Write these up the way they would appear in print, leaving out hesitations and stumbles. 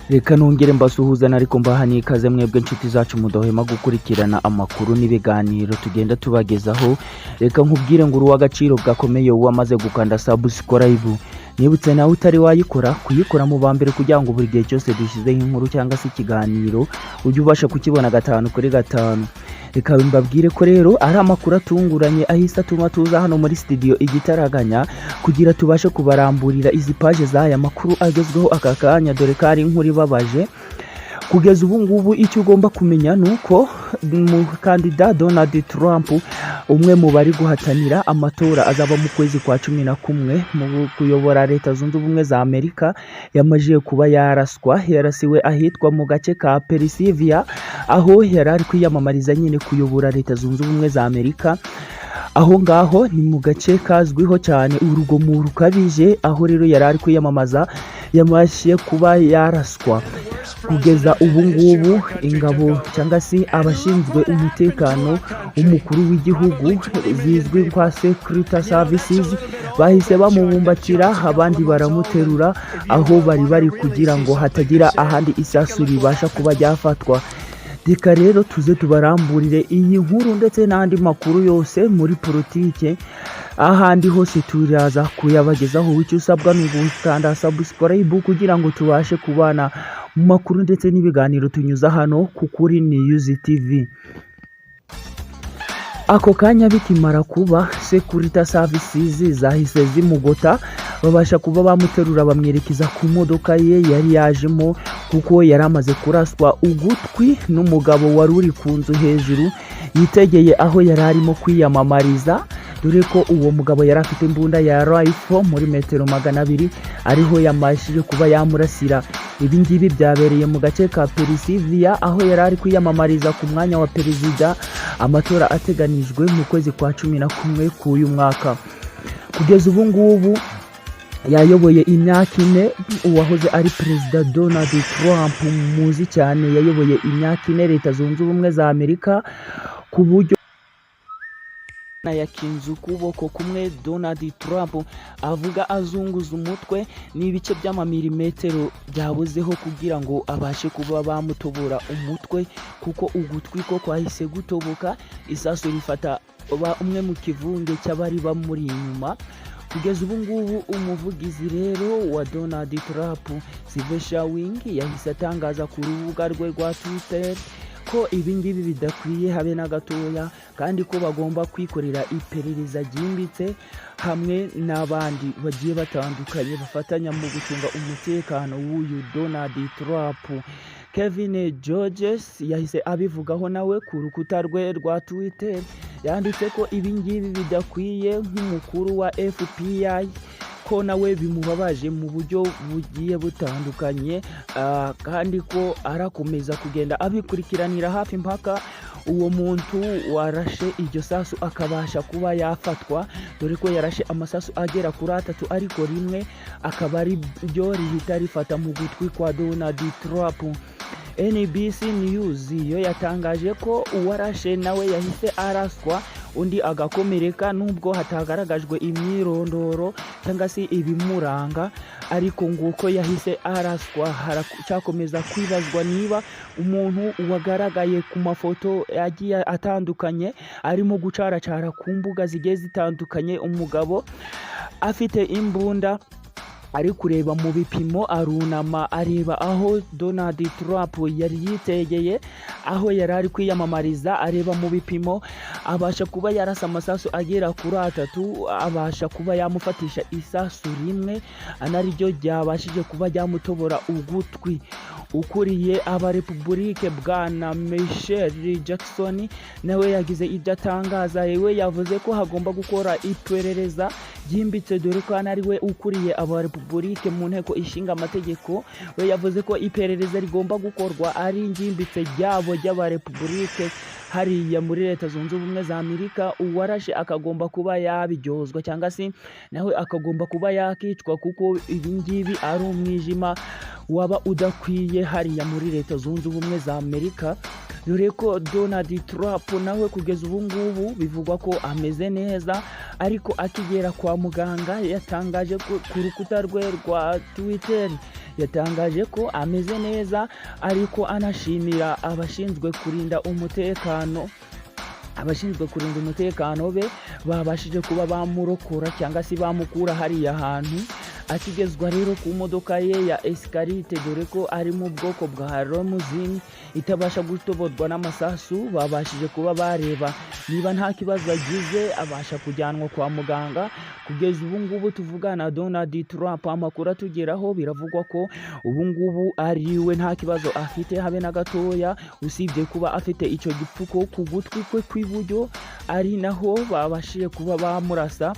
Reka nongere mbasuhuzana ariko mbaha n'ikaze mwebwe inshuti zacu mudohema gukurikirana amakuru n'ibiganiro tugenda tubagezaho. Reka nkubwire ngo uruw'agaciro gakomeye wamaze gukanda subscribe. Nibutse nawe utari wayikora kuyikora mu bambere kugira ngo buri gihe cyose dushyizeho inkuru cyangwa se ikiganiro ujye ubasha kukibona 5 kuri 5. Reka mbabwire ko rero ari amakuru atunguranye ahise atuma tuza hano muri studio igitaraganya kugira tubashe kubaramburira izi page z'aya makuru agezweho aka kanya, dore ko ari inkuru ibabaje. Kugeza ubu ngubu icyo ugomba kumenya nuko umukandida Donald Trump, umwe mu bari guhatanira amatora azaba mu kwezi kwa 11 mu kuyobora Leta Zunze Ubumwe za Amerika, yamajiye kuba yarasiwe ahitwa mu gace ka Pennsylvania, aho yarari kwiyamamariza nyine kuyobora Leta Zunze Ubumwe za Amerika. Aho ngaho ni mu gace kazwiho cyane urugomo rukabije, aho rero yarari kwiyamamaza yamashiye kuba yaraswa. Kugeza ubu ngubu ingabo cyangwa se abashinzwe umutekano w'umukuru w'igihugu zizwi nka Secret Services bahise bamubumbatira, abandi baramuterura, aho bari kugira ngo hatagira ahandi isasu ribasha kuba ryafatwa. Reka rero tuze tubaramburire iyi nkuru ndetse n'andi makuru yose muri politike, ahandi hose turaza kuyabagezaho. Icyo usabwa ni ugukanda subscribe kugira ngo tubashe kubana mu makuru ndetse n'ibiganiro tunyuza hano ku Kuri News TV. Ako kanya bikimara kuba Security Services zahise zimugota, babasha kuba bamuterura bamwerekeza ku modoka ye yari yajemo, kuko yari amaze kuraswa ugutwi n'umugabo wari uri ku nzu hejuru yitegeye aho yari arimo kwiyamamariza, dore ko uwo mugabo yari afite imbunda ya rifle muri metero 200 ariho yamashije kuba yamurasira. Ibi ngibi byabereye mu gace ka Pennsylvania, aho yari ari kwiyamamariza ku mwanya wa perezida, amatora ateganijwe mu kwezi kwa 11 k'uyu mwaka. Kugeza ubu ngubu yayoboye imyaka 4, uwahoze ari perezida Donald Trump muzi cyane yayoboye imyaka 4 Leta Zunze Ubumwe za Amerika, ku buryo yakinze ukuboko kumwe Donald Trump avuga azunguza umutwe n'ibice by'amamilimetero byabuzeho kugira ngo abashe kuba bamutobora umutwe, kuko ugutwi ko kwahise gutoboka, isasu rifata umwe mu kivunge cy'abari bamuri inyuma. Kugeza ubu ngubu umuvugizi rero wa Donald Trump Steve yahise atangaza ku rubuga rwe rwa Twitter ko ibi ngibi bidakwiye habe na gatoya, kandi ko bagomba kwikorera iperereza ryimbitse hamwe n'abandi bagiye batandukanye bafatanya mu gucunga umutekano w'uyu Donald Trump. Kevin Georges yahise abivugaho nawe ku rukuta rwe rwa Twitter, yanditse ko ibi ngibi bidakwiye nk'umukuru wa FBI, ko nawe bimubabaje mu buryo bugiye butandukanye, kandi ko arakomeza kugenda abikurikiranira hafi mpaka uwo muntu warashe iryo sasu akabasha kuba yafatwa, dore ko yarashe amasasu agera kuri 3 ariko rimwe akaba ari byo rihita rifata mu gutwi kwa Donald Trump. NBC News yo yatangaje ko uwarashe nawe yahise araswa, undi agakomereka, nubwo hatagaragajwe imyirondoro cyangwa se ibimuranga, ariko nguko yahise araswa. Cyakomeza kwibazwa niba umuntu wagaragaye ku mafoto yagiye atandukanye arimo gucaracara ku mbuga zigiye zitandukanye, umugabo afite imbunda ari kureba mu bipimo, arunama areba aho Donald Trump yari yitegeye, aho yari ari kwiyamamariza, areba mu bipimo, abasha kuba yarasa amasasu agera kuri 3, abasha kuba yamufatisha isasu rimwe, anariryo ryabashije kuba ryamutobora ugutwi. Ukuriye abarepublike bwana Michael Jackson nawe yagize ibyo atangaza, yewe yavuze ko hagomba gukora iperereza ryimbitse, dore ko ari we ukuriye abarepublike mu nteko ishinga amategeko. We yavuze ko iperereza rigomba gukorwa ari ryimbitse ryabo ry'abarepublike hariya muri Leta Zunze Ubumwe za Amerika. Uwarashe akagomba kuba yabiryozwa cyangwa se nawe akagomba kuba yakicwa, kuko ibi ngibi ari umwijima waba udakwiye hariya muri Leta Zunze Ubumwe za Amerika. dore ko Donald Trump nawe kugeza ubu ngubu bivugwa ko ameze neza, ariko akigera kwa muganga yatangaje ku rukuta rwe rwa Twitter yatangaje ko ameze neza ariko anashimira abashinzwe kurinda umutekano be babashije kuba bamurokora cyangwa se bamukura hariya hantu akigezwa rero ku modoka ye ya Escalade, dore ko ari mu bwoko bwa limousine itabasha gutoborwa n'amasasu. Babashije kuba bareba niba nta kibazo agize, abasha kujyanwa kwa muganga. Kugeza ubu ngubu tuvugana Donald Trump, amakuru atugeraho biravugwa ko ubu ngubu ariwe nta kibazo afite habe na gatoya, usibye kuba afite icyo gipfuko ku gutwi kwe kw'iburyo, ari naho babashije kuba bamurasa,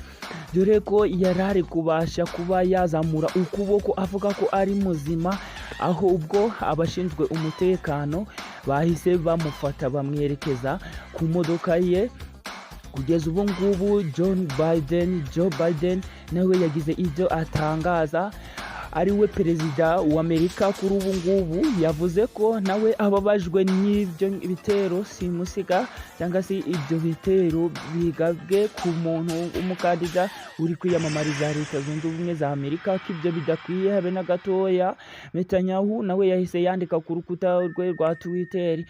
dore ko yarari kubasha kuba yazamura ukuboko avuga ko ari muzima, aho ubwo abashinzwe umutekano bahise bamufata bamwerekeza ku modoka ye. Kugeza ubu ngubu Joe Biden nawe yagize ibyo atangaza, ari we perezida wa Amerika kuri ubu ngubu. Yavuze ko nawe ababajwe n'ibyo bitero simusiga cyangwa se ibyo bitero bigabwe ku muntu umukandida uri kwiyamamariza Leta Zunze Ubumwe za Amerika, ko ibyo bidakwiye habe na gatoya. Netanyahu nawe yahise yandika ku rukuta rwe rwa Twitter